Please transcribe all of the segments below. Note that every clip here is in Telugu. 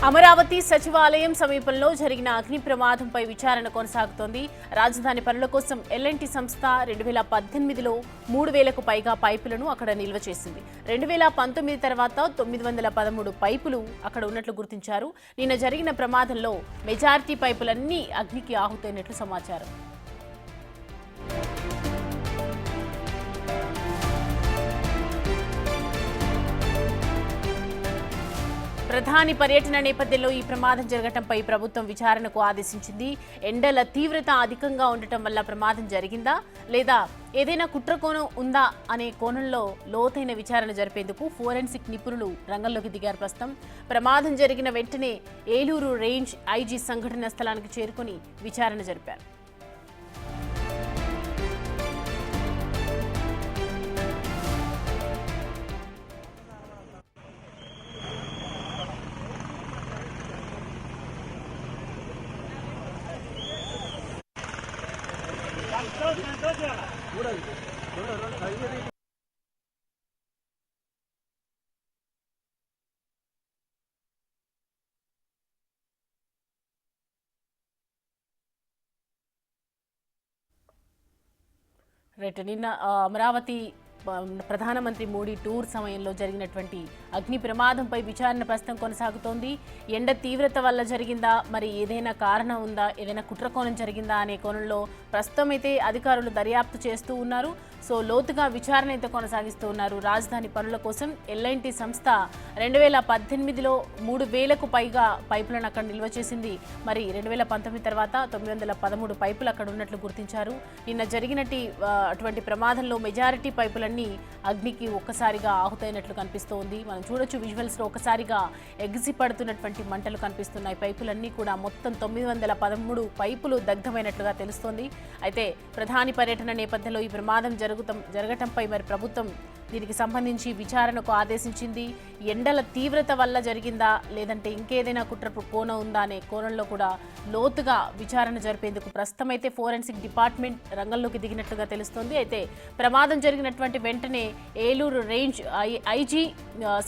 అమరావతి సచివాలయం సమీపంలో జరిగిన అగ్ని ప్రమాదంపై విచారణ కొనసాగుతోంది. రాజధాని పనుల కోసం ఎల్ఎన్టీ సంస్థ 2018లో 3000కు పైగా పైపులను అక్కడ నిల్వ చేసింది. 2019 తర్వాత 913 పైపులు అక్కడ ఉన్నట్లు గుర్తించారు. నిన్న జరిగిన ప్రమాదంలో మెజారిటీ పైపులన్నీ అగ్నికి ఆహుతైనట్లు సమాచారం. ప్రధాని పర్యటన నేపథ్యంలో ఈ ప్రమాదం జరగడంపై ప్రభుత్వం విచారణకు ఆదేశించింది. ఎండల తీవ్రత అధికంగా ఉండటం వల్ల ప్రమాదం జరిగిందా లేదా ఏదైనా కుట్రకోణం ఉందా అనే కోణంలో లోతైన విచారణ జరిపేందుకు ఫోరెన్సిక్ నిపుణులు రంగంలోకి దిగారు. ప్రస్తుతం ప్రమాదం జరిగిన వెంటనే ఏలూరు రేంజ్ ఐజీ సంఘటన స్థలానికి చేరుకుని విచారణ జరిపారు. నిన్న అమరావతి ప్రధానమంత్రి మోడీ టూర్ సమయంలో జరిగినటువంటి అగ్ని ప్రమాదంపై విచారణ ప్రస్తుతం కొనసాగుతోంది. ఎండ తీవ్రత వల్ల జరిగిందా, మరి ఏదైనా కారణం ఉందా, ఏదైనా కుట్రకోణం జరిగిందా అనే కోణంలో ప్రస్తుతం అయితే అధికారులు దర్యాప్తు చేస్తూ ఉన్నారు. సో లోతుగా విచారణ అయితే కొనసాగిస్తూ ఉన్నారు. రాజధాని పనుల కోసం ఎల్ఎన్టీ సంస్థ 2018లో 3000కు పైగా పైపులను అక్కడ నిల్వ చేసింది. మరి 2019 తర్వాత 913 పైపులు అక్కడ ఉన్నట్లు గుర్తించారు. నిన్న జరిగినటువంటి ప్రమాదంలో మెజారిటీ పైపులన్నీ అగ్నికి ఒక్కసారిగా ఆహుతైనట్లు కనిపిస్తోంది. మనం చూడొచ్చు విజువల్స్లో ఒక్కసారిగా ఎగిసి పడుతున్నటువంటి మంటలు కనిపిస్తున్నాయి. పైపులన్నీ కూడా మొత్తం 913 పైపులు దగ్ధమైనట్లుగా తెలుస్తోంది. అయితే ప్రధాని పర్యటన నేపథ్యంలో ఈ ప్రమాదం జరగటంపై మరి ప్రభుత్వం దీనికి సంబంధించి విచారణకు ఆదేశించింది. ఎండల తీవ్రత వల్ల జరిగిందా లేదంటే ఇంకేదైనా కుట్ర కోణం ఉందా అనే కోణంలో కూడా లోతుగా విచారణ జరిపేందుకు ప్రస్తుతం అయితే ఫోరెన్సిక్ డిపార్ట్మెంట్ రంగంలోకి దిగినట్లుగా తెలుస్తోంది. అయితే ప్రమాదం జరిగినటువంటి వెంటనే ఏలూరు రేంజ్ ఐజీ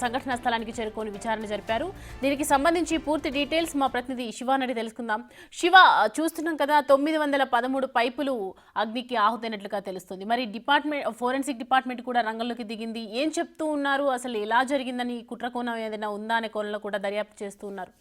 సంఘటనా స్థలానికి చేరుకొని విచారణ జరిపారు. దీనికి సంబంధించి పూర్తి డీటెయిల్స్ మా ప్రతినిధి శివ నడి తెలుసుకుందాం. శివ, చూస్తున్నాం కదా 913 పైపులు అగ్నికి ఆహుతైనట్లుగా తెలుస్తుంది. మరి ఫోరెన్సిక్ డిపార్ట్మెంట్ కూడా రంగంలోకి దిగింది. ఏం చెప్తూ ఉన్నారు, అసలు ఎలా జరిగిందని కుట్రకోణం ఏదైనా ఉందా అనే కోణంలో కూడా దర్యాప్తు చేస్తూ ఉన్నారు.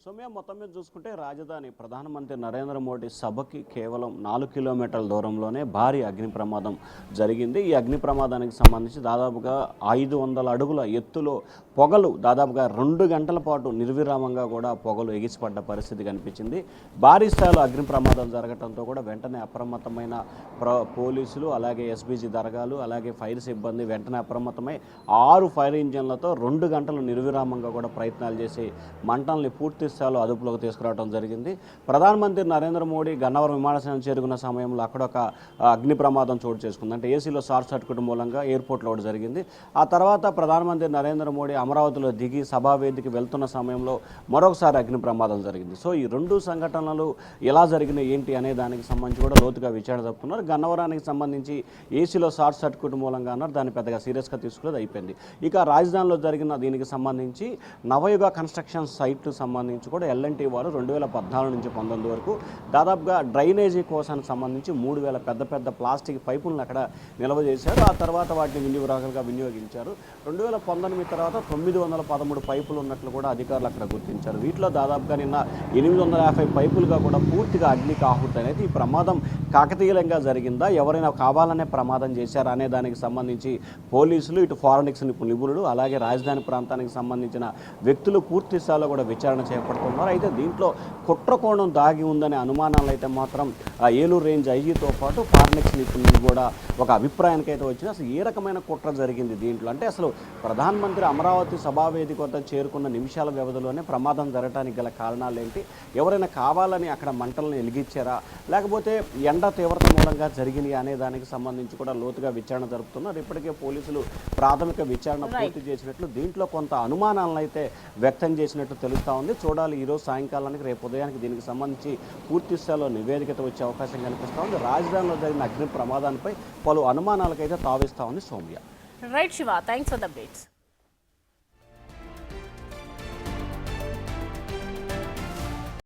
సౌమ్య, మొత్తం మీద చూసుకుంటే రాజధాని ప్రధానమంత్రి నరేంద్ర మోడీ సభకి కేవలం 4 కిలోమీటర్ల దూరంలోనే భారీ అగ్ని ప్రమాదం జరిగింది. ఈ అగ్ని ప్రమాదానికి సంబంధించి దాదాపుగా 500 అడుగుల ఎత్తులో పొగలు దాదాపుగా 2 గంటల పాటు నిర్విరామంగా కూడా పొగలు ఎగిసిపడ్డ పరిస్థితి కనిపించింది. భారీ స్థాయిలో అగ్ని ప్రమాదం జరగడంతో కూడా వెంటనే అప్రమత్తమైన పోలీసులు, అలాగే ఎస్బీజీ దర్గాలు, అలాగే ఫైర్ సిబ్బంది వెంటనే అప్రమత్తమై 6 ఫైర్ ఇంజన్లతో 2 గంటలు నిర్విరామంగా కూడా ప్రయత్నాలు చేసి మంటల్ని పూర్తి స్థాయిలో అదుపులోకి తీసుకురావడం జరిగింది. ప్రధానమంత్రి నరేంద్ర మోడీ గన్నవరం విమానాశ్రయం చేరుకున్న సమయంలో అక్కడ ఒక అగ్ని ప్రమాదం చోటు చేసుకుంది. అంటే ఏసీలో షార్ట్ సర్క్యూట్ మూలంగా ఎయిర్పోర్ట్లో ఒకటి జరిగింది. ఆ తర్వాత ప్రధానమంత్రి నరేంద్ర మోడీ అమరావతిలో దిగి సభావేదికి వెళ్తున్న సమయంలో మరొకసారి అగ్ని ప్రమాదం జరిగింది. సో ఈ 2 సంఘటనలు ఎలా జరిగినాయి ఏంటి అనే దానికి సంబంధించి కూడా లోతుగా విచారణ జరుపుతున్నారు. గన్నవరానికి సంబంధించి ఏసీలో షార్ట్ సర్క్యూట్ మూలంగా అన్నారు, దాన్ని పెద్దగా సీరియస్గా తీసుకునేది అయిపోయింది. ఇక రాజధానిలో జరిగిన దీనికి సంబంధించి నవయుగ కన్స్ట్రక్షన్ సైట్ సంబంధించి కూడా ఎల్ఎన్టీ వారు 2014 నుంచి 19 వరకు దాదాపుగా డ్రైనేజీ కోసానికి సంబంధించి 3000 పెద్ద ప్లాస్టిక్ పైపులను అక్కడ నిల్వ చేశారు. ఆ తర్వాత వాటిని వినియోగరాలుగా వినియోగించారు. 2019 తర్వాత 913 పైపులు ఉన్నట్లు కూడా అధికారులు అక్కడ గుర్తించారు. వీటిలో దాదాపుగా నిన్న 850 పైపులుగా కూడా పూర్తిగా అగ్నికి ఆహుతైనది. ఈ ప్రమాదం కాకతీయంగా జరిగిందా, ఎవరైనా కావాలనే ప్రమాదం చేశారా అనే దానికి సంబంధించి పోలీసులు, ఇటు ఫారెన్సిక్ నిపుణులు, అలాగే రాజధాని ప్రాంతానికి సంబంధించిన వ్యక్తులు పూర్తి స్థాయిలో కూడా విచారణ చేపడుతున్నారు. అయితే దీంట్లో కుట్రకోణం దాగి ఉందనే అనుమానాలు అయితే మాత్రం ఏలూరు రేంజ్ ఐజీతో పాటు ఫారెన్సిక్ నిపుణులు కూడా ఒక అభిప్రాయానికి అయితే వచ్చింది. అసలు ఏ రకమైన కుట్ర జరిగింది దీంట్లో అంటే అసలు ప్రధానమంత్రి అమరావతి సభావేదిక వద్ద చేరుకున్న నిమిషాల వ్యవధిలోనే ప్రమాదం జరగడానికి గల కారణాలు ఏంటి, ఎవరైనా కావాలని అక్కడ మంటలను వెలిగించారా, లేకపోతే ఎండ తీవ్రత మూలంగా జరిగినాయి అనే దానికి సంబంధించి కూడా లోతుగా విచారణ జరుపుతున్నారు. ఇప్పటికే పోలీసులు ప్రాథమిక విచారణ పూర్తి చేసినట్లు, దీంట్లో కొంత అనుమానాలను అయితే వ్యక్తం చేసినట్లు తెలుస్తూ ఉంది. చూడాలి ఈరోజు సాయంకాలానికి రేపు ఉదయానికి దీనికి సంబంధించి పూర్తి స్థాయిలో నివేదికత వచ్చే అవకాశం కనిపిస్తూ ఉంది. రాజధానిలో జరిగిన అగ్ని ప్రమాదాలపై పలు అనుమానాలకైతే తావిస్తూ ఉంది. Soumya. Right Shiva, thanks for the updates.